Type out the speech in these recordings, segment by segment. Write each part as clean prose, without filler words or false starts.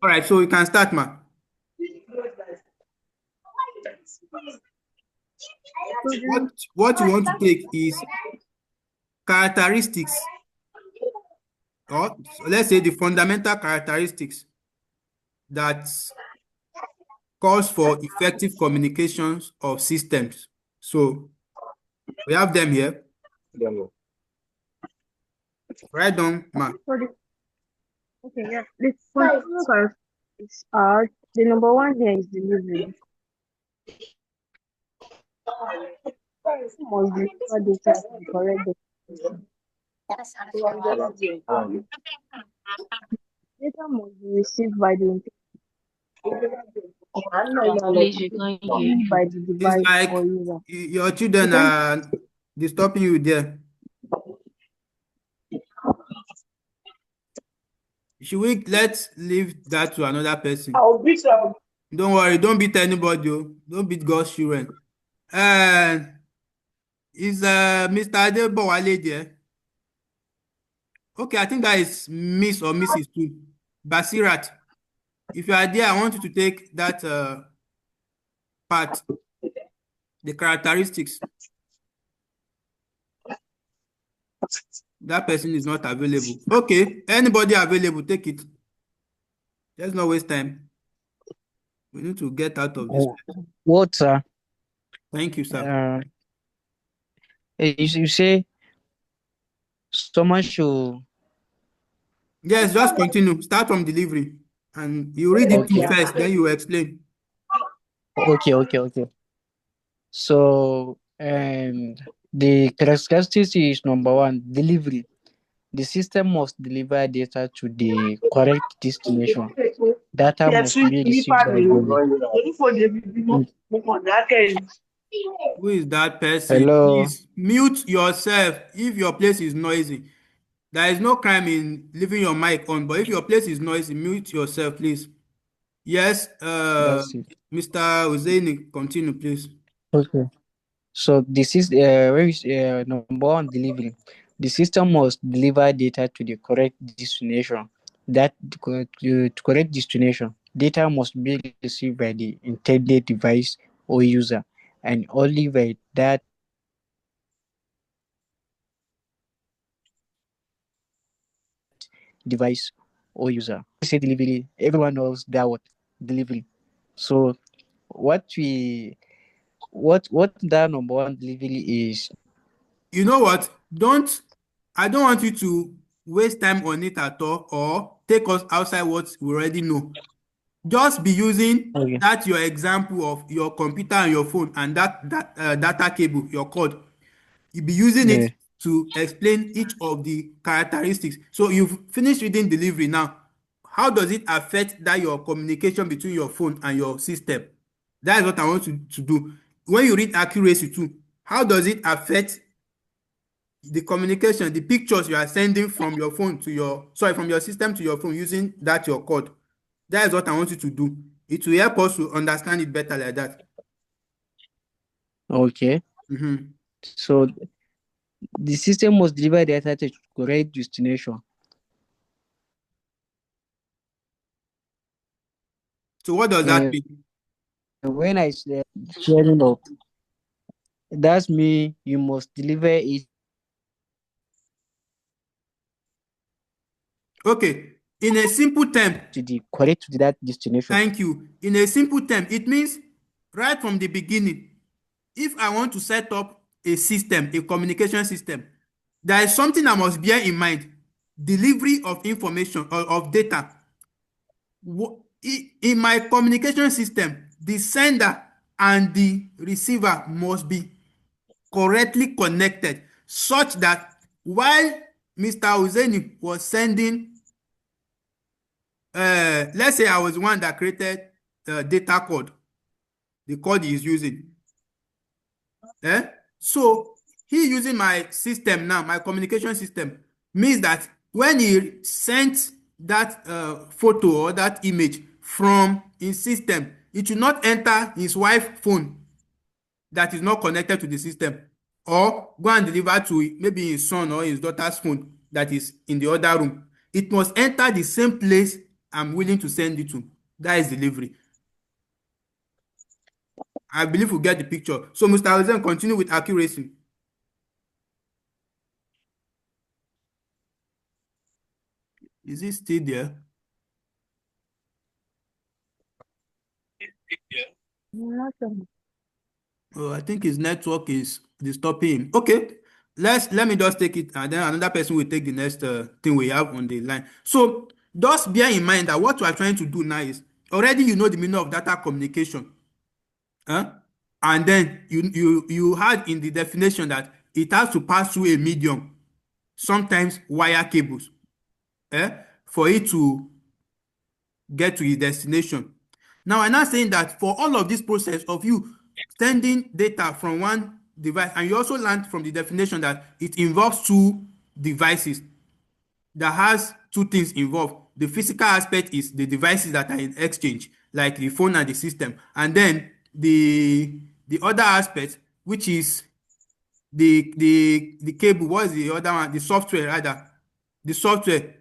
All right, so you can start, ma. What you want to take is characteristics, or let's say the fundamental characteristics that calls for effective communications of systems. So we have them here. Write down, ma. Okay, yeah. The fundamental characteristics are the number one here is delivery. Must deliver data to the correct destination. Data must be received by the Please, we can't hear only you. by the It's device like or user. your children are disturbing you there. Should we let's leave that to another person? Don't worry, don't beat anybody. Don't beat God's children. Is Mr. Adebowale there? Okay, I think that is Miss or Mrs. too. Basirat. If you are there, I want you to take that part, the characteristics. That person is not available. Okay, anybody available, take it. Let's not waste time. We need to get out of this. What, sir? Thank you, sir. You say someone should. Yes, just continue. Start from delivery. And you read it Okay. first, then you explain. Okay. So, the characteristics is number one, delivery. The system must deliver data to the correct destination. Data must be received by Who is that person? Hello. Please mute yourself if your place is noisy. There is no crime in leaving your mic on, but if your place is noisy, mute yourself, please. Yes, That's it. Mr. Uzaini, continue, please. Okay. So this is number one, delivery. The system must deliver data to the correct destination. To correct destination, data must be received by the intended device or user, and only by that device or user. Say delivery, everyone knows that word, delivery. So what that number one delivery is. You know what? I don't want you to waste time on it at all or take us outside what we already know. Just be using that your example of your computer and your phone and that data cable, your cord. You'll be using it to explain each of the characteristics. So you've finished reading delivery now. How does it affect that your communication between your phone and your system? That is what I want you to do. When you read accuracy too, how does it affect the communication, the pictures you are sending from your phone to from your system to your phone using that your code? That is what I want you to do. It will help us to understand it better like that. Okay. So the system must deliver data to correct destination. So what does that mean? When I say sharing up, that's me. You must deliver it. Okay. In a simple term, correct to that destination. Thank you. In a simple term, it means right from the beginning, if I want to set up a system, a communication system, there is something I must bear in mind. Delivery of information or of data. In my communication system, the sender and the receiver must be correctly connected such that while Mr. Uzeni was sending, let's say I was the one that created data code, the code he is using. So he using my system now, my communication system, means that when he sent that photo or that image from his system, it should not enter his wife's phone that is not connected to the system, or go and deliver to maybe his son or his daughter's phone that is in the other room. it must enter the same place I'm willing to send it to. That is delivery. I believe we get the picture. So Mr. Hussein, continue with accuracy. Is he still there? Not sure. Oh, I think his network is disturbing him. Okay, let me just take it, and then another person will take the next thing we have on the line. So just bear in mind that what we are trying to do now is already you know the meaning of data communication, huh? And then you had in the definition that it has to pass through a medium, sometimes wire cables, for it to get to its destination. Now, I'm not saying that for all of this process of you sending data from one device, and you also learned from the definition that it involves two devices that has two things involved. The physical aspect is the devices that are in exchange, like the phone and the system, and then the other aspect, which is the cable. What is the other one? The software, rather. The software.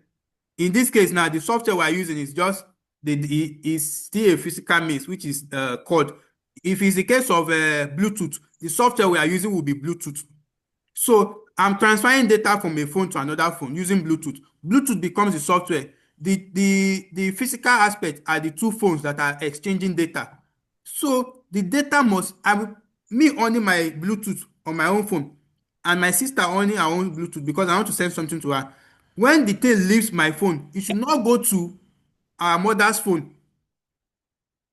In this case now, the software we're using is just is still a physical means, which is called. If it's the case of Bluetooth, the software we are using will be Bluetooth. So I'm transferring data from a phone to another phone using Bluetooth. Bluetooth becomes the software. The physical aspect are the two phones that are exchanging data. So the data must, me owning my Bluetooth on my own phone and my sister owning her own Bluetooth because I want to send something to her. When the thing leaves my phone, it should not go to our mother's phone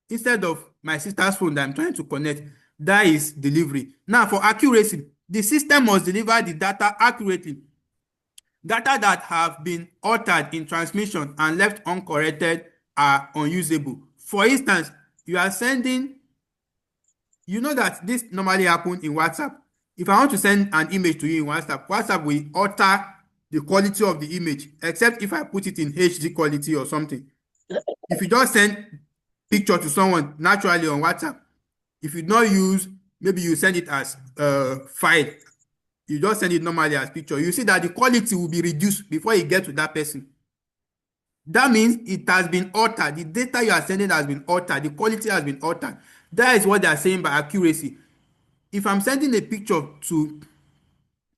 instead of my sister's phone that I'm trying to connect. That is delivery. Now, for accuracy, the system must deliver the data accurately. Data that have been altered in transmission and left uncorrected are unusable. For instance, you are sending, you know that this normally happens in WhatsApp. If I want to send an image to you in WhatsApp, WhatsApp will alter the quality of the image, except if I put it in HD quality or something. If you just send picture to someone naturally on WhatsApp, if you don't use, maybe you send it as file, you just send it normally as picture, you see that the quality will be reduced before you get to that person. That means it has been altered. The data you are sending has been altered. The quality has been altered. That is what they are saying by accuracy. If I'm sending a picture to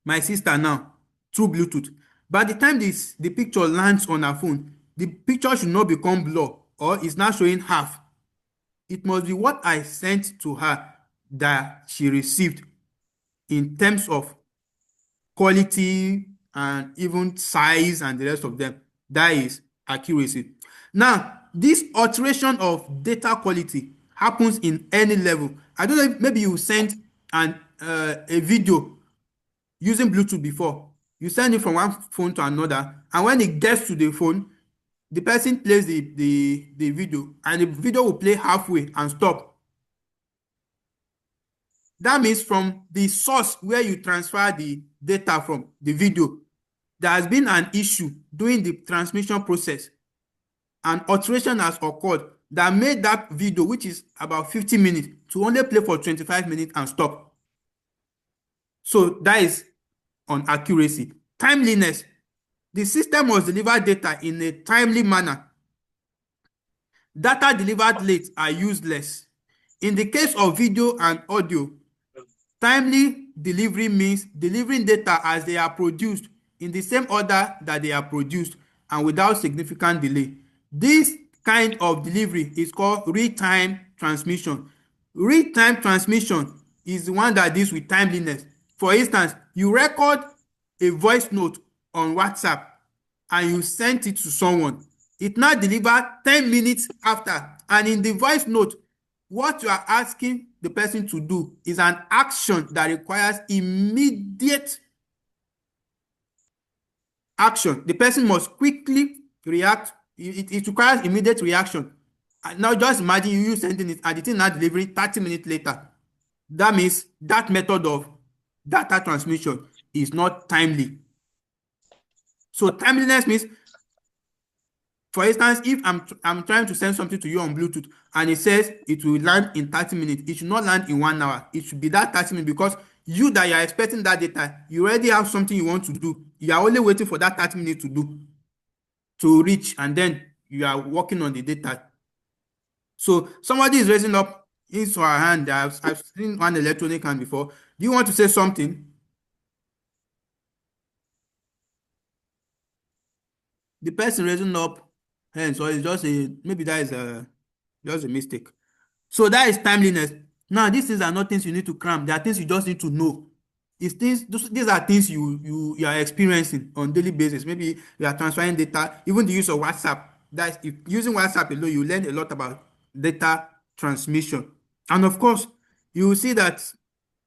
my sister now through Bluetooth, by the time the picture lands on her phone, the picture should not become blur or it's not showing half. It must be what I sent to her that she received in terms of quality and even size and the rest of them. That is accuracy. Now, this alteration of data quality happens in any level. I don't know if maybe you sent a video using Bluetooth before. You send it from one phone to another, and when it gets to the phone, the person plays the video, and the video will play halfway and stop. That means from the source where you transfer the data from, the video, there has been an issue during the transmission process. An alteration has occurred that made that video, which is about 50 minutes, to only play for 25 minutes and stop. So that is on accuracy. Timeliness. The system must deliver data in a timely manner. Data delivered late are useless. In the case of video and audio, timely delivery means delivering data as they are produced in the same order that they are produced and without significant delay. This kind of delivery is called real-time transmission. Real-time transmission is the one that deals with timeliness. For instance, you record a voice note on WhatsApp and you sent it to someone. It now delivers 10 minutes after. And in the voice note, what you are asking the person to do is an action that requires immediate action. The person must quickly react. It requires immediate reaction. Now just imagine you sending it and the thing not delivering 30 minutes later. That means that method of data transmission is not timely. So timeliness means, for instance, if I'm trying to send something to you on Bluetooth and it says it will land in 30 minutes, it should not land in 1 hour. It should be that 30 minutes because you that you are expecting that data, you already have something you want to do. You are only waiting for that 30 minutes to to reach, and then you are working on the data. So somebody is raising up his or her hand. I've seen one electronic hand before. Do you want to say something? The person raising up hands, or it's just maybe that is just a mistake. So that is timeliness. Now, these things are not things you need to cram. They are things you just need to know. These are things you are experiencing on daily basis. Maybe you are transferring data, even the use of WhatsApp. That if using WhatsApp alone, you learn a lot about data transmission. And of course, you will see that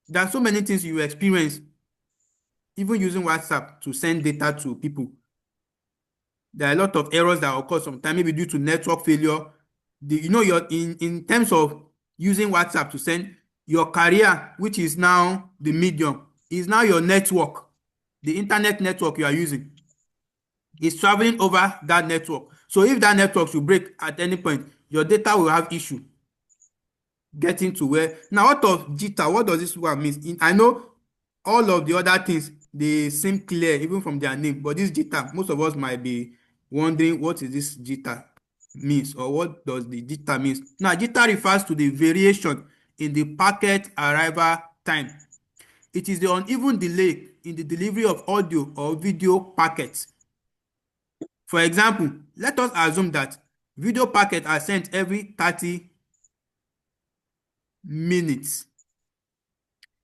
there are so many things you experience even using WhatsApp to send data to people. There are a lot of errors that occur sometimes, maybe due to network failure. You're in terms of using WhatsApp to send your career, which is now the medium, is now your network. The internet network you are using is traveling over that network. So if that network should break at any point, your data will have issue getting to where. Now, out of jitter, what does this one mean? I know all of the other things, they seem clear even from their name, but this jitter, most of us might be wondering what is this jitter means, or what does the jitter means. Now, jitter refers to the variation in the packet arrival time. It is the uneven delay in the delivery of audio or video packets. For example, let us assume that video packets are sent every 30 minutes.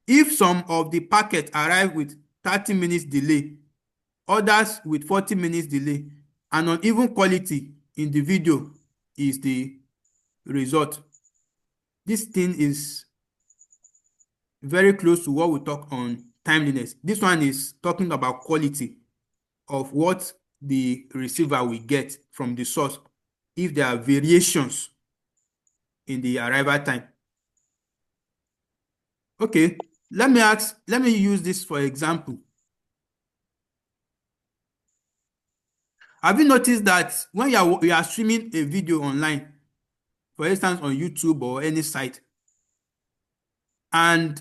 If some of the packets arrive with 30 minutes delay, others with 40 minutes delay, and uneven quality in the video is the result. This thing is very close to what we talk on timeliness. This one is talking about quality of what the receiver will get from the source if there are variations in the arrival time. Okay, let me use this for example. Have you noticed that when you are streaming a video online, for instance on YouTube or any site, and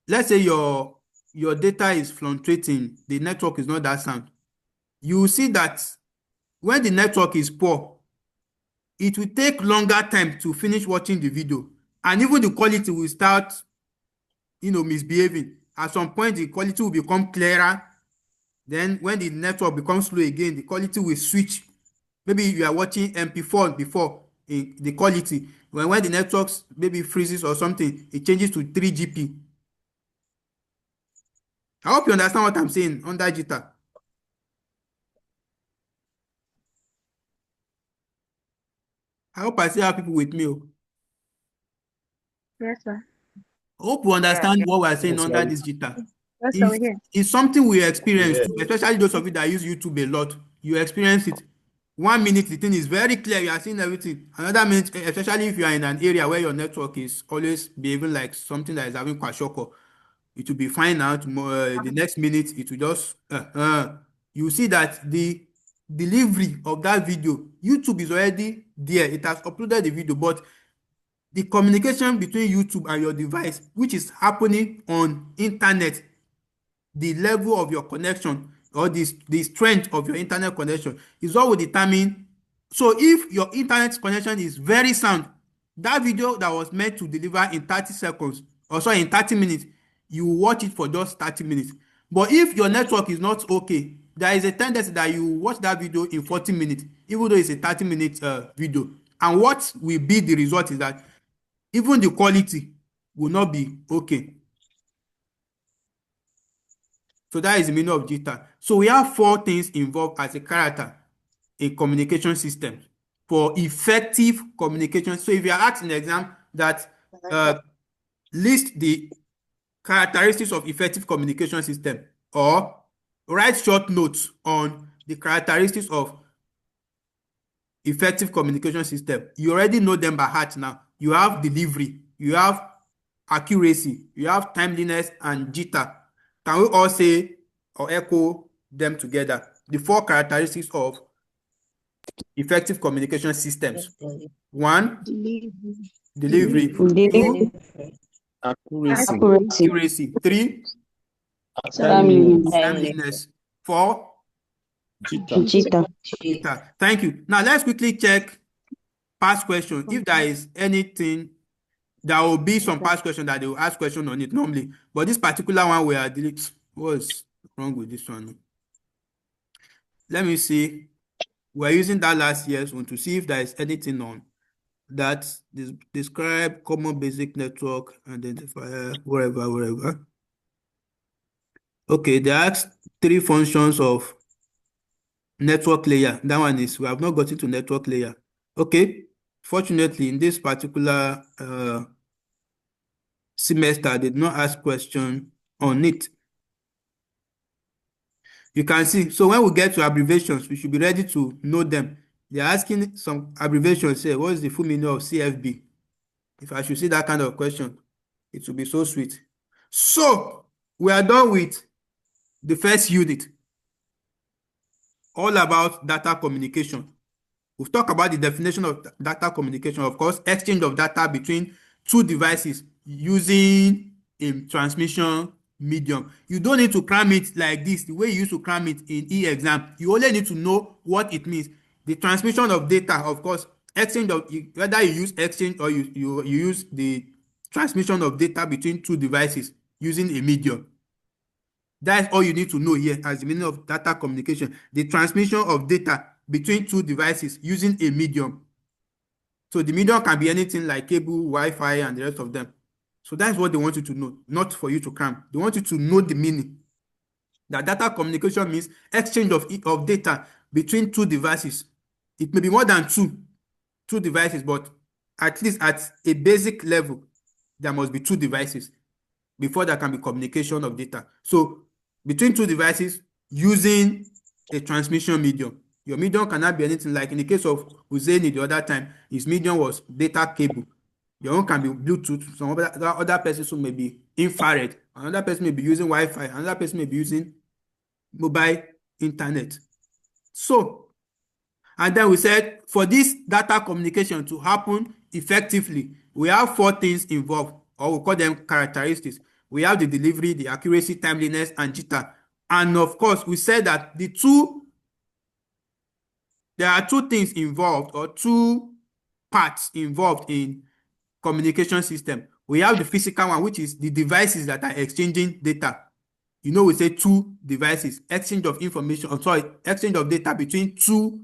let's say your data is fluctuating, the network is not that sound, you will see that when the network is poor, it will take longer time to finish watching the video, and even the quality will start misbehaving. At some point, the quality will become clearer. Then when the network becomes slow again, the quality will switch. Maybe you are watching MP4 before, the quality. When the network maybe freezes or something, it changes to 3GP. I hope you understand what I'm saying under jitter. I hope I still have people with me. Yes, sir. I hope you understand what we're saying under this jitter. Yes, sir, we're here. It's something we experience too, especially those of you that use YouTube a lot. You experience it. 1 minute, the thing is very clear, you are seeing everything. Another minute, especially if you are in an area where your network is always behaving like something that is having kwashoko, it will be fine out. The next minute, it will just, you see that the delivery of that video, YouTube is already there. It has uploaded the video, but the communication between YouTube and your device, which is happening on internet, the level of your connection or the strength of your internet connection is what will determine. So if your internet connection is very sound, that video that was meant to deliver in 30 seconds or so in 30 minutes, you will watch it for just 30 minutes. But if your network is not okay, there is a tendency that you watch that video in 40 minutes, even though it's a 30-minute video. And what will be the result is that even the quality will not be okay. So that is the meaning of jitter. So we have 4 things involved as a character in communication system for effective communication. So if you are asked in the exam that list the characteristics of effective communication system, or write short notes on the characteristics of effective communication system, you already know them by heart now. You have delivery, you have accuracy, you have timeliness, and jitter. Can we all say or echo them together? The 4 characteristics of effective communication systems. 1, delivery. 2, accuracy. 3, Timeliness. timeliness. 4, Cheetah. Cheetah. Thank you. Now let's quickly check past question. If there is anything, there will be some past question that they will ask question on it normally. But this particular one we are dealing. What's wrong with this one? Let me see. We're using that last year's one to see if there is anything on that. Describe common basic network identifier, wherever. Okay, they asked 3 functions of network layer. That one is, we have not gotten to network layer. Okay, fortunately, in this particular semester, they did not ask question on it. You can see, so when we get to abbreviations, we should be ready to know them. They're asking some abbreviations, say, what is the full meaning of CFB? If I should see that kind of question, it will be so sweet. So, we are done with the first unit, all about data communication. We've talked about the definition of data communication, of course, exchange of data between 2 devices using a transmission medium. You don't need to cram it like this, the way you used to cram it in e-exam. You only need to know what it means. The transmission of data, of course, exchange of, whether you use exchange or you use the transmission of data between 2 devices using a medium. That's all you need to know here as the meaning of data communication. The transmission of data between 2 devices using a medium. So the medium can be anything like cable, Wi-Fi, and the rest of them. So that's what they want you to know, not for you to cram. They want you to know the meaning. That data communication means exchange of data between 2 devices. It may be more than two devices, but at least at a basic level, there must be 2 devices before there can be communication of data. So between 2 devices using a transmission medium. Your medium cannot be anything, like in the case of Husseini the other time, his medium was data cable. Your own can be Bluetooth. Some other persons may be infrared. Another person may be using Wi-Fi. Another person may be using mobile internet. So, and then we said for this data communication to happen effectively, we have 4 things involved, or we call them characteristics. We have the delivery, the accuracy, timeliness, and jitter. And of course, we said that there are 2 things involved, or 2 parts involved in communication system. We have the physical one, which is the devices that are exchanging data. You know, we say 2 devices, exchange of information, exchange of data between 2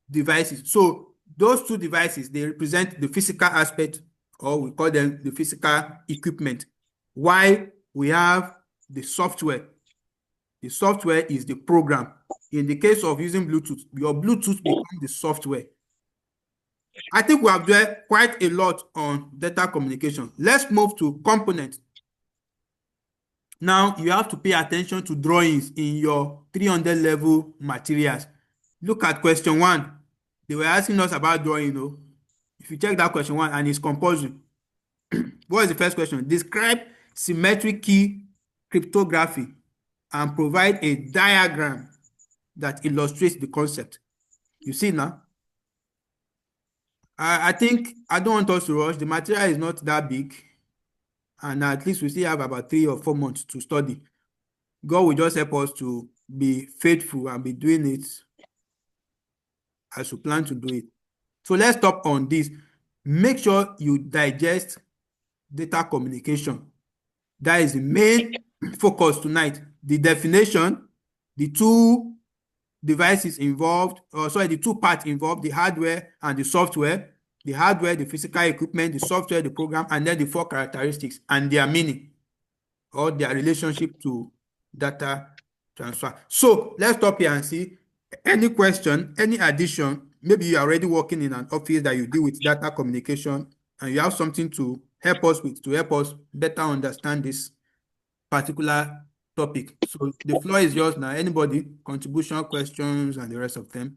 devices. So those 2 devices, they represent the physical aspect, or we call them the physical equipment. While we have the software. The software is the program. In the case of using Bluetooth, your Bluetooth becomes the software. I think we have done quite a lot on data communication. Let's move to components. Now, you have to pay attention to drawings in your 300 level materials. Look at question 1. They were asking us about drawing, you know. If you check that question 1 and it's compulsory. What is the first question? Describe symmetric key cryptography and provide a diagram that illustrates the concept. You see now? I think I don't want us to rush. The material is not that big. And at least we still have about 3 or 4 months to study. God will just help us to be faithful and be doing it as we plan to do it. So let's stop on this. Make sure you digest data communication. That is the main focus tonight. The definition, the 2 devices involved, the 2 parts involved, the hardware and the software. The hardware, the physical equipment, the software, the program, and then the 4 characteristics and their meaning or their relationship to data transfer. So let's stop here and see any question, any addition. Maybe you are already working in an office that you deal with data communication and you have something to help us with, to help us better understand this particular topic. So the floor is yours now. Anybody, contribution, questions, and the rest of them.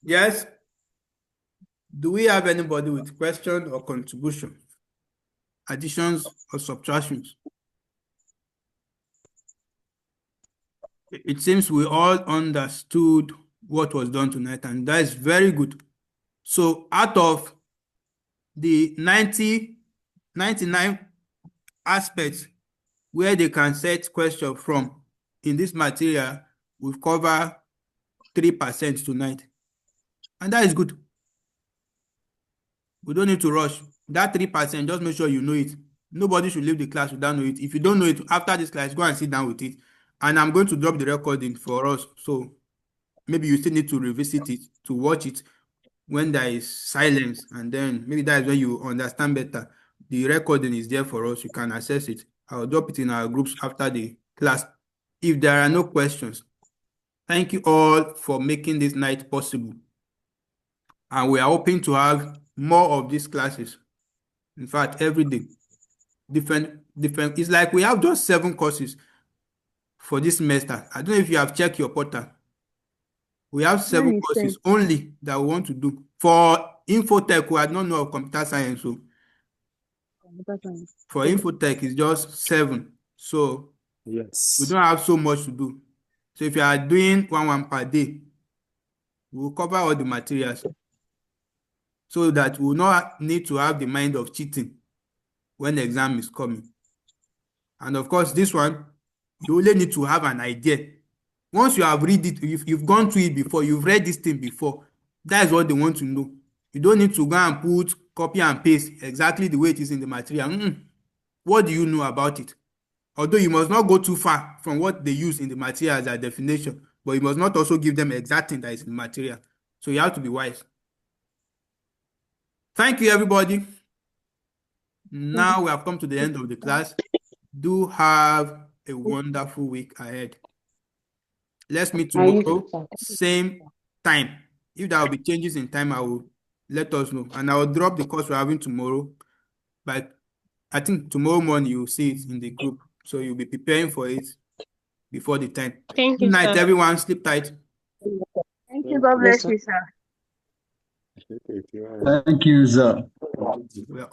Yes? Do we have anybody with question or contribution? Additions or subtractions? It seems we all understood what was done tonight, and that is very good. So out of the 99 99 aspects where they can set question from in this material. We've covered 3% tonight. And that is good. We don't need to rush. That 3%, just make sure you know it. Nobody should leave the class without knowing it. If you don't know it, after this class, go and sit down with it. And I'm going to drop the recording for us. So maybe you still need to revisit it, to watch it when there is silence. And then maybe that is when you understand better. The recording is there for us. You can access it. I'll drop it in our groups after the class. If there are no questions, thank you all for making this night possible. And we are hoping to have more of these classes. In fact, every day. Different. It's like we have just 7 courses for this semester. I don't know if you have checked your portal. We have 7 courses only that we want to do. For Infotech, we had not know of computer science. So for Infotech, it's just 7. So yes, we don't have so much to do. So if you are doing one per day, we'll cover all the materials so that we will not need to have the mind of cheating when the exam is coming. And of course, this one, you only need to have an idea. Once you have read it, you've gone through it before, you've read this thing before, that is what they want to know. You don't need to go and put copy and paste exactly the way it is in the material. What do you know about it? Although you must not go too far from what they use in the material as a definition, but you must not also give them exact thing that is in the material. So you have to be wise. Thank you, everybody. Now we have come to the end of the class. Do have a wonderful week ahead. Let's meet tomorrow, same time. If there will be changes in time, I will let us know. And I will drop the course we're having tomorrow. But I think tomorrow morning you'll see it in the group. So you'll be preparing for it before the time. Thank Good you, night, sir. everyone. Sleep tight. Thank you. God bless you, sir. thank you, sir. We are